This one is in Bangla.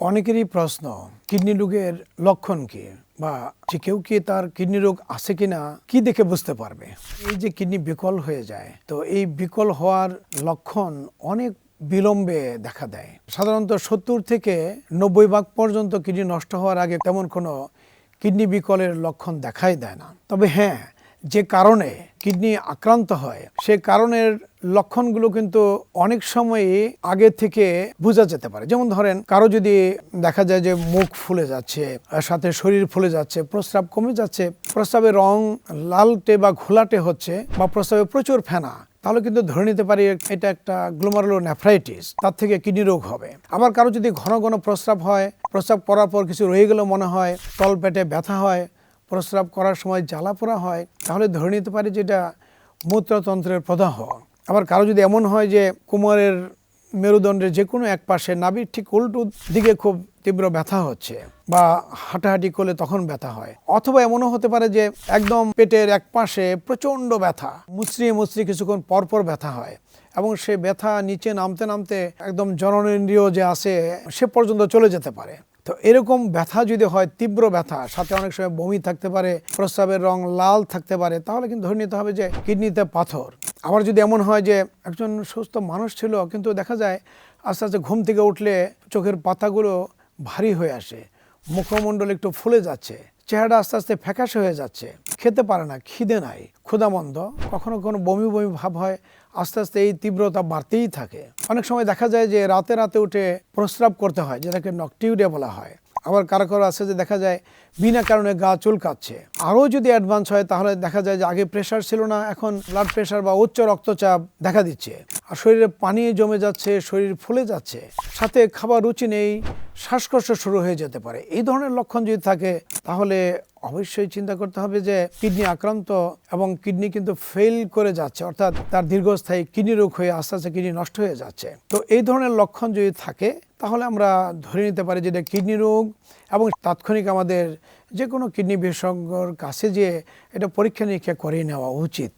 অনেকেরই প্রশ্ন, কিডনি রোগের লক্ষণ কি, বা যে কেউ কি তার কিডনি রোগ আছে কিনা কি দেখে বুঝতে পারবে। এই যে কিডনি বিকল হয়ে যায়, তো এই বিকল হওয়ার লক্ষণ অনেক বিলম্বে দেখা দেয়। সাধারণত 70 থেকে 90% পর্যন্ত কিডনি নষ্ট হওয়ার আগে তেমন কোনো কিডনি বিকলের লক্ষণ দেখাই দেয় না। তবে হ্যাঁ, যে কারণে কিডনি আক্রান্ত হয় সে কারণের লক্ষণগুলো কিন্তু অনেক সময়ই আগে থেকে বোঝা যেতে পারে। যেমন ধরেন, কারো যদি দেখা যায় যে মুখ ফুলে যাচ্ছে, সাথে শরীর ফুলে যাচ্ছে, প্রস্রাব কমে যাচ্ছে, প্রস্রাবের রং লালটে বা ঘোলাটে হচ্ছে, বা প্রস্রাবে প্রচুর ফেনা, তাহলে কিন্তু ধরে নিতে পারি এটা একটা গ্লোমেরুলোনেফ্রাইটিস, তার থেকে কিডনি রোগ হবে। আবার কারো যদি ঘন ঘন প্রস্রাব হয়, প্রস্রাব করার পর কিছু রয়ে গেল মনে হয়, তল পেটে ব্যথা হয়, প্রস্রাব করার সময় জ্বালা পোড়া হয়, তাহলে ধরে নিতে পারি যে এটা মূত্রতন্ত্রের প্রদাহ। আবার কারো যদি এমন হয় যে কোমরের মেরুদণ্ডের যে কোনো এক পাশে নাভির ঠিক উল্টো দিকে খুব তীব্র ব্যথা হচ্ছে, বা হাঁটাহাঁটি করলে তখন ব্যথা হয়, অথবা এমনও হতে পারে যে একদম পেটের এক পাশে প্রচণ্ড ব্যথা, মুচড়িয়ে মুচড়িয়ে কিছুক্ষণ পরপর ব্যথা হয়, এবং সে ব্যথা নিচে নামতে নামতে একদম জননেন্দ্রিয় যে আছে সে পর্যন্ত চলে যেতে পারে। তো এরকম ব্যথা যদি হয়, তীব্র ব্যথা, সাথে অনেক সময় বমি থাকতে পারে, প্রস্রাবের রং লাল থাকতে পারে, তাহলে কিন্তু ধরে নিতে হবে যে কিডনিতে পাথর। আবার যদি এমন হয় যে একজন সুস্থ মানুষ ছিল, কিন্তু দেখা যায় আস্তে আস্তে ঘুম থেকে উঠলে চোখের পাতাগুলো ভারী হয়ে আসে, মুখমণ্ডল একটু ফুলে যাচ্ছে, চেহারা আস্তে আস্তে ফ্যাকাশে হয়ে যাচ্ছে, খেতে পারে না, খিদে নাই, ক্ষুধামন্দ, কখনো কখনো বমি বমি ভাব হয়, আস্তে আস্তে এই তীব্রতা বাড়তেই থাকে। অনেক সময় দেখা যায় যে রাতে রাতে উঠে প্রস্রাব করতে হয়, যেটাকে নকটিউরিয়া বলা হয়। আবার কারো কারো আছে যে দেখা যায় বিনা কারণে গা চুলকাচ্ছে। আরও যদি অ্যাডভান্স হয় তাহলে দেখা যায় যে আগে প্রেশার ছিল না, এখন ব্লাড প্রেশার বা উচ্চ রক্তচাপ দেখা দিচ্ছে, আর শরীরে পানি জমে যাচ্ছে, শরীর ফুলে যাচ্ছে, সাথে খাবার রুচি নেই, শ্বাসকষ্ট শুরু হয়ে যেতে পারে। এই ধরনের লক্ষণ যদি থাকে তাহলে অবশ্যই চিন্তা করতে হবে যে কিডনি আক্রান্ত, এবং কিডনি কিন্তু ফেল করে যাচ্ছে, অর্থাৎ তার দীর্ঘস্থায়ী কিডনি রোগ হয়ে আস্তে আস্তে কিডনি নষ্ট হয়ে যাচ্ছে। তো এই ধরনের লক্ষণ যদি থাকে তাহলে আমরা ধরে নিতে পারি যে এটা কিডনি রোগ, এবং তাৎক্ষণিক আমাদের যে কোনো কিডনি বিশেষজ্ঞর কাছে যেয়ে এটা পরীক্ষা নিরীক্ষা করিয়ে নেওয়া উচিত।